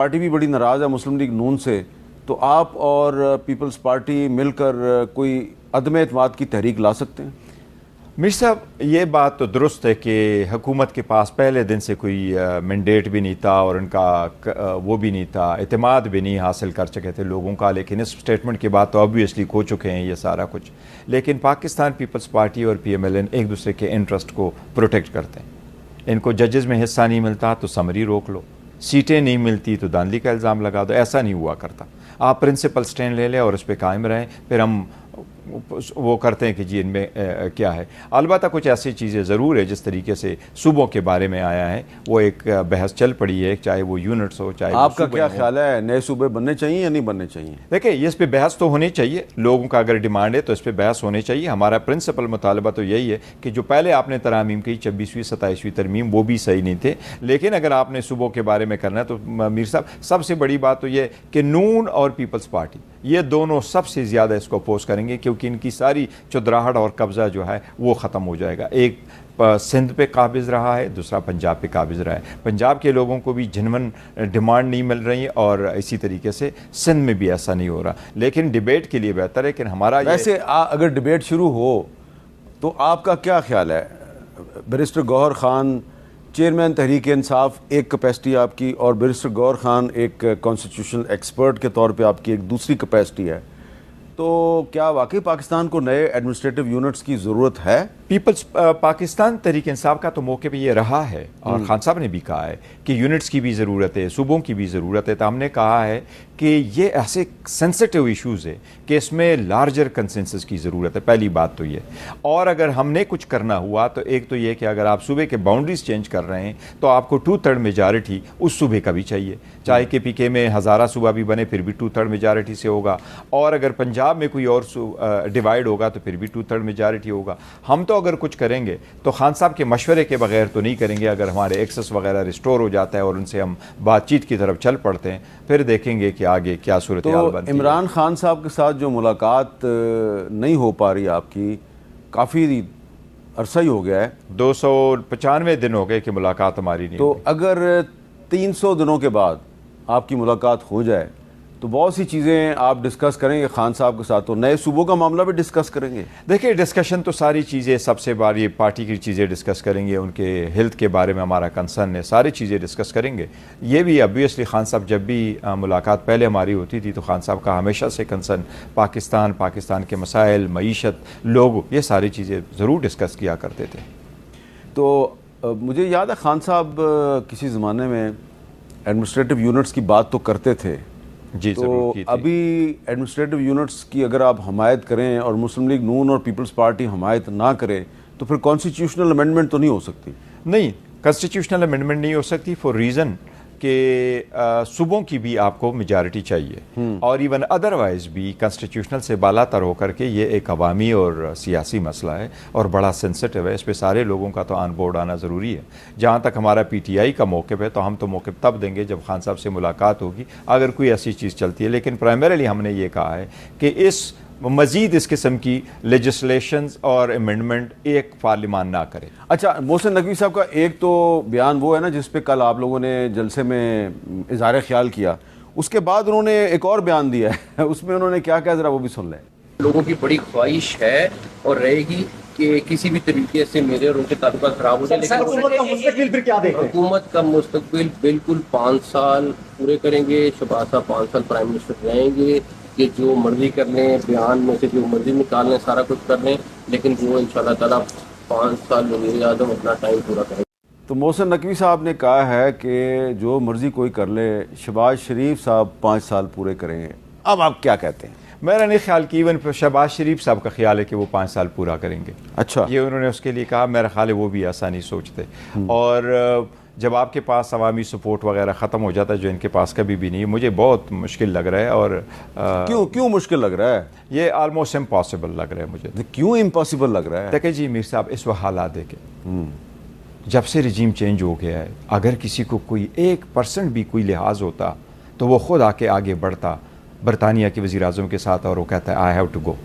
Party भी बड़ी नाराज़ है मुस्लिम लीग नून से, तो आप और पीपल्स पार्टी मिलकर कोई अदम एतमाद की तहरीक ला सकते हैं? मीर साहब, ये बात तो दुरुस्त है कि हुकूमत के पास पहले दिन से कोई मैंडेट भी नहीं था और उनका वो भी नहीं था, एतमाद भी नहीं हासिल कर सके थे लोगों का। लेकिन इस स्टेटमेंट के बाद तो ऑब्वियसली खो चुके हैं ये सारा कुछ। लेकिन पाकिस्तान पीपल्स पार्टी और PMLN एक दूसरे के इंटरेस्ट को प्रोटेक्ट करते हैं। इनको जजेस में हिस्सा नहीं मिलता तो समरी रोक लो, सीटें नहीं मिलती तो धांधली का इल्ज़ाम लगा दो। ऐसा नहीं हुआ करता। आप प्रिंसिपल स्टैंड ले लें और उस पर कायम रहें, फिर हम वो करते हैं कि जी इनमें क्या है। अलबत्ता कुछ ऐसी चीज़ें ज़रूर है, जिस तरीके से सूबों के बारे में आया है वो एक बहस चल पड़ी है, चाहे वो यूनिट्स हो चाहे आपका क्या ख्याल है, नए सूबे बनने चाहिए या नहीं बनने चाहिए? देखिए, इस पे बहस तो होनी चाहिए। लोगों का अगर डिमांड है तो इस पे बहस होनी चाहिए। हमारा प्रिंसिपल मुतालबा तो यही है कि जो पहले आपने तरामीम की 26वीं 27वीं तरमीम, वो भी सही नहीं थे। लेकिन अगर आपने सूबों के बारे में करना है तो मीर साहब, सबसे बड़ी बात तो ये कि नून और पीपल्स पार्टी ये दोनों सबसे ज़्यादा इसको अपोज करेंगे, क्योंकि इनकी सारी चुदराहट और कब्ज़ा जो है वो ख़त्म हो जाएगा। एक सिंध पे काबिज़ रहा है, दूसरा पंजाब पे काबिज़ रहा है। पंजाब के लोगों को भी जिनवन डिमांड नहीं मिल रही और इसी तरीके से सिंध में भी ऐसा नहीं हो रहा। लेकिन डिबेट के लिए बेहतर है कि हमारा वैसे अगर डिबेट शुरू हो तो आपका क्या ख्याल है? बैरिस्टर गौहर खान चेयरमैन तहरीक इंसाफ एक कैपेसिटी आपकी, और बैरिस्टर गौहर खान एक कॉन्स्टिट्यूशनल एक्सपर्ट के तौर पे आपकी एक दूसरी कैपेसिटी है। तो क्या वाकई पाकिस्तान को नए एडमिनिस्ट्रेटिव यूनिट्स की ज़रूरत है? पीपल्स पाकिस्तान तहरीक इंसाफ का तो मौके पे ये रहा है और खान साहब ने भी कहा है कि यूनिट्स की भी ज़रूरत है, सूबों की भी ज़रूरत है। तो हमने कहा है कि ये ऐसे सेंसिटिव इश्यूज़ है कि इसमें लार्जर कंसेंसस की ज़रूरत है। पहली बात तो ये। और अगर हमने कुछ करना हुआ तो एक तो ये कि अगर आप सूबे के बाउंड्रीज चेंज कर रहे हैं तो आपको 2/3 मेजॉरिटी उस सूबे का भी चाहिए। चाहे KPK में हज़ारा सूबा भी बने फिर भी 2/3 मेजॉरिटी से होगा, और अगर पंजाब में कोई और डिवाइड होगा तो फिर भी 2/3 मेजॉरिटी होगा। हम तो अगर कुछ करेंगे तो खान साहब के मशवरे के बगैर तो नहीं करेंगे। अगर हमारे एक्सेस वगैरह रिस्टोर हो जाता है और उनसे हम बातचीत की तरफ चल पड़ते हैं, फिर देखेंगे कि आगे क्या सूरत हाल बनती है। इमरान खान साहब के साथ जो मुलाकात नहीं हो पा रही आपकी, काफ़ी अरसा ही हो गया है, 295 दिन हो गए कि मुलाकात हमारी नहीं। तो अगर 300 दिनों के बाद आपकी मुलाकात हो जाए तो बहुत सी चीज़ें आप डिस्कस करेंगे खान साहब के साथ, तो नए सूबों का मामला भी डिस्कस करेंगे? देखिए, डिस्कशन तो सारी चीज़ें, सबसे बारी पार्टी की चीज़ें डिस्कस करेंगे, उनके हेल्थ के बारे में हमारा कंसर्न है, सारी चीज़ें डिस्कस करेंगे। ये भी ऑब्वियसली खान साहब जब भी मुलाकात पहले हमारी होती थी तो खान साहब का हमेशा से कंसर्न पाकिस्तान के मसाइल, मईशत, लोग, ये सारी चीज़ें ज़रूर डिस्कस किया करते थे। तो मुझे याद है खान साहब किसी ज़माने में एडमिनिस्ट्रेटिव यूनिट्स की बात तो करते थे जी। तो अभी एडमिनिस्ट्रेटिव यूनिट्स की अगर आप हमायत करें और मुस्लिम लीग नून और पीपल्स पार्टी हमायत ना करे तो फिर कॉन्स्टिट्यूशनल अमेंडमेंट तो नहीं हो सकती? नहीं, कॉन्स्टिट्यूशनल अमेंडमेंट नहीं हो सकती फॉर रीज़न कि सूबों की भी आपको मेजॉरिटी चाहिए, और इवन अदरवाइज भी कॉन्स्टिट्यूशनल से बालातर होकर के ये एक अवामी और सियासी मसला है और बड़ा सेंसिटिव है। इस पे सारे लोगों का तो ऑन बोर्ड आना ज़रूरी है। जहाँ तक हमारा PTI का मौक़िफ़ है तो हम तो मौक़िफ़ तब देंगे जब खान साहब से मुलाकात होगी, अगर कोई ऐसी चीज़ चलती है। लेकिन प्राइमरीली हमने ये कहा है कि इस मज़ीद इस किस्म की लेजिस्लेशंस और अमेंडमेंट एक पार्लियामान ना करे। अच्छा, मोहसिन नकवी साहब का एक तो बयान वो है ना जिस पे कल आप लोगों ने जलसे में इज़हार ख्याल किया, उसके बाद उन्होंने एक और बयान दिया है उसमें उन्होंने क्या कहा, ज़रा वो भी सुन लें। लोगों की बड़ी ख्वाहिश है और रहेगी कि किसी भी तरीके से मेरे और उनके ताल्लुकात खराब हो जाए, लेकिन हुकूमत का मुस्तकबिल बिल्कुल 5 साल पूरे करेंगे। शहबाज साहब 5 साल प्राइम मिनिस्टर रहेंगे, कि जो मर्जी कर लें, बयान में से जो मर्जी निकाल लें, सारा कुछ कर लें, लेकिन वो इंशाल्लाह ताला 5 साल वज़ीर आज़म अपना टाइम पूरा करेंगे। तो मोहसिन नकवी साहब ने कहा है कि जो मर्जी कोई कर ले, शहबाज शरीफ साहब 5 साल पूरे करेंगे। अब आप क्या कहते हैं? मेरा नहीं ख्याल कि इवन शहबाज शरीफ साहब का ख्याल है कि वो 5 साल पूरा करेंगे। अच्छा, ये उन्होंने उसके लिए कहा, मेरा ख्याल है वो भी ऐसा नहीं सोचते। और जब आपके पास अवामी सपोर्ट वगैरह ख़त्म हो जाता है, जो इनके पास कभी भी नहीं, मुझे बहुत मुश्किल लग रहा है। और क्यों मुश्किल लग रहा है? ये आलमोस्ट इम्पॉसिबल लग रहा है मुझे। क्यों इम्पॉसिबल लग रहा है? देखिए जी मीर साहब, इस वक्त हालात देखें, जब से रिजीम चेंज हो गया है, अगर किसी को कोई 1% भी कोई लिहाज होता तो वो खुद आके आगे बढ़ता बरतानिया के वज़ीर आज़म के साथ और वो कहता है I have to go.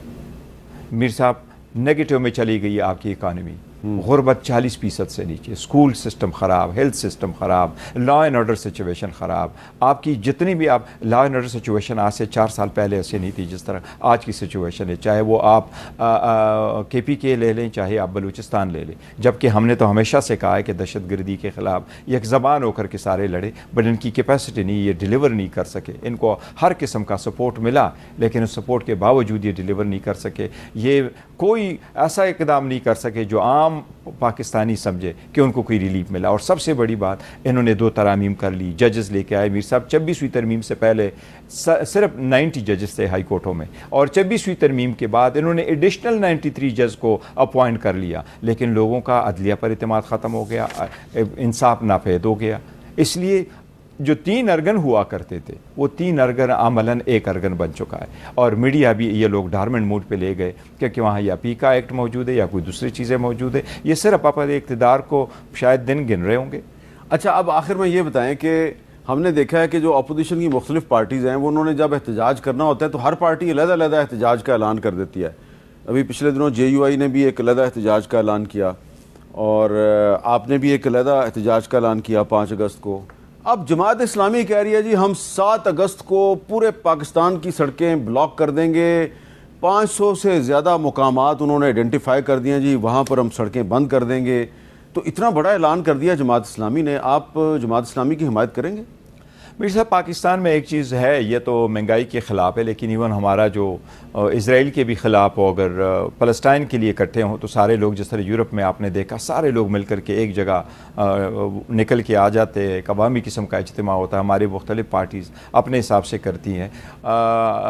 Mir साहब, नेगेटिव में चली गई है आपकी इकानमी, गुर्बत 40% से नीचे, स्कूल सिस्टम ख़राब, हेल्थ सिस्टम ख़राब, लॉ एंड ऑर्डर सिचुएशन ख़राब। आपकी जितनी भी आप लॉ एंड ऑर्डर सिचुएशन आज से 4 साल पहले ऐसे नहीं थी जिस तरह आज की सिचुएशन है, चाहे वो आप KPK ले लें, चाहे आप बलूचिस्तान ले लें। जबकि हमने तो हमेशा से कहा है कि दहशतगर्दी के ख़िलाफ़ एक ज़बान होकर के सारे लड़े, बट इनकी कैपेसिटी नहीं, ये डिलीवर नहीं कर सके। इनको हर किस्म का सपोर्ट मिला, लेकिन उस सपोर्ट के बावजूद ये डिलीवर नहीं कर सके। ये कोई ऐसा इकदाम नहीं कर सके जो आम पाकिस्तानी समझे कि उनको कोई रिलीफ मिला। और सबसे बड़ी बात, इन्होंने 2 तरामीम कर ली, जजेस लेके आए। मीर साहब 26वीं तरमीम से पहले सिर्फ 90 जजेस थे हाई कोर्टों में, और 26वीं तरमीम के बाद इन्होंने एडिशनल 93 जज को अपॉइंट कर लिया। लेकिन लोगों का अदलिया पर इत्मीनान ख़त्म हो गया, इंसाफ नाफेद हो गया। इसलिए जो 3 अर्गन हुआ करते थे वो 3 अर्गन अमलन 1 अर्गन बन चुका है। और मीडिया भी ये लोग डार्मेंट मूड पे ले गए क्योंकि वहाँ या पीका एक्ट मौजूद है या कोई दूसरी चीज़ें मौजूद है। ये सिर्फ अपने इक़्तिदार को शायद दिन गिन रहे होंगे। अच्छा, अब आखिर में ये बताएं कि हमने देखा है कि जो अपोजिशन की मुख्तलिफ पार्टीज़ हैं वो उन्होंने जब एहतजाज करना होता है तो हर पार्टी अलग-अलग एहतजाज का ऐलान कर देती है। अभी पिछले दिनों JUI ने भी एक अलग एहतजाज का ऐलान किया, और आपने भी एक अलग एहतजाज का ऐलान किया 5 अगस्त को। अब जमात इस्लामी कह रही है जी हम 7 अगस्त को पूरे पाकिस्तान की सड़कें ब्लॉक कर देंगे। 500 से ज़्यादा मुकामात उन्होंने आइडेंटिफाई कर दिए जी, वहाँ पर हम सड़कें बंद कर देंगे। तो इतना बड़ा ऐलान कर दिया जमात इस्लामी ने, आप जमात इस्लामी की हिमायत करेंगे? मीर साहब, पाकिस्तान में एक चीज़ है, ये तो महंगाई के ख़िलाफ़ है, लेकिन इवन हमारा जो इज़राइल के भी ख़िलाफ़ हो, अगर फ़लस्तीन के लिए इकट्ठे हों तो सारे लोग, जिस तरह यूरोप में आपने देखा, सारे लोग मिल कर के एक जगह निकल के आ जाते हैं। एक अवामी किस्म का इज्तिमा होता है, हमारी मुख्तलिफ़ पार्टीज़ अपने हिसाब से करती हैं।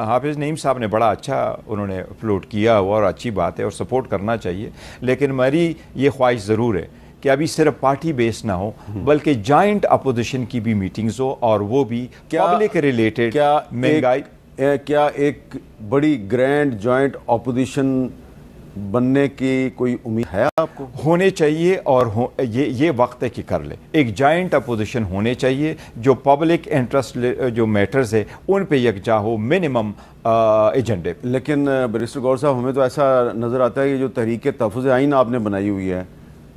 हाफिज़ नईम साहब ने बड़ा अच्छा उन्होंने फ्लोट किया हुआ, और अच्छी बात है और सपोर्ट करना चाहिए। लेकिन मेरी ये ख्वाहिश ज़रूर है कि अभी सिर्फ पार्टी बेस ना हो, बल्कि जॉइंट अपोजिशन की भी मीटिंग्स हो, और वो भी पब्लिक रिलेटेड। क्या महंगाई, क्या एक बड़ी ग्रैंड जॉइंट अपोजिशन बनने की कोई उम्मीद है आपको? होने चाहिए, और ये वक्त है कि कर ले। एक जॉइंट अपोजिशन होने चाहिए जो पब्लिक इंटरेस्ट जो मैटर्स है उन पे यकजा हो, मिनिमम एजेंडे। लेकिन बैरिस्टर गौहर साहब, हमें तो ऐसा नज़र आता है कि जो तहरीक तहफ़्फ़ुज़ आइन आपने बनाई हुई है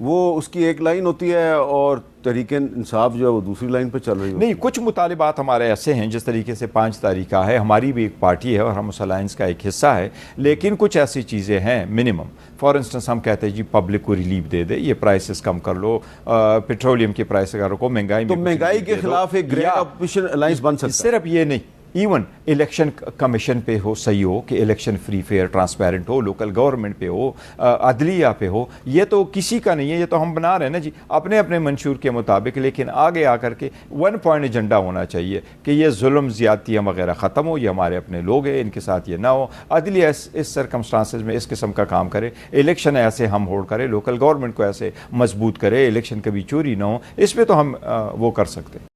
वो उसकी एक लाइन होती है और तहरीक इंसाफ जो है वो दूसरी लाइन पर चल रही है। नहीं, कुछ मुतालिबात हमारे ऐसे हैं, जिस तरीके से 5 तारीख का है, हमारी भी एक पार्टी है और हम उस अलायंस का एक हिस्सा है। लेकिन कुछ ऐसी चीज़ें हैं मिनिमम, फॉर इंस्टेंस हम कहते हैं जी पब्लिक को रिलीफ दे दे, ये प्राइसेस कम कर लो, पेट्रोलियम के प्राइस को, महंगाई में, तो महंगाई के खिलाफ एक ग्रेट अपोजिशन अलायंस बन सकता है। सिर्फ ये नहीं, इवन इलेक्शन कमीशन पे हो, सही हो कि इलेक्शन फ्री फेयर ट्रांसपेरेंट हो, लोकल गवर्नमेंट पे हो, अदलिया पे हो। ये तो किसी का नहीं है, ये तो हम बना रहे हैं ना जी अपने अपने मंशूर के मुताबिक। लेकिन आगे आकर के 1 पॉइंट एजेंडा होना चाहिए कि ये जुल्म ज़्यादतियाँ वगैरह ख़त्म हो, ये हमारे अपने लोग हैं, इनके साथ ये ना हो। अदलिया इस सरकमस्टांसेस में इस किस्म का काम करे, इलेक्शन ऐसे हम होल्ड करें, लोकल गवर्नमेंट को ऐसे मजबूत करे, इलेक्शन कभी चोरी ना हो। इस पर तो हम वो कर सकते हैं।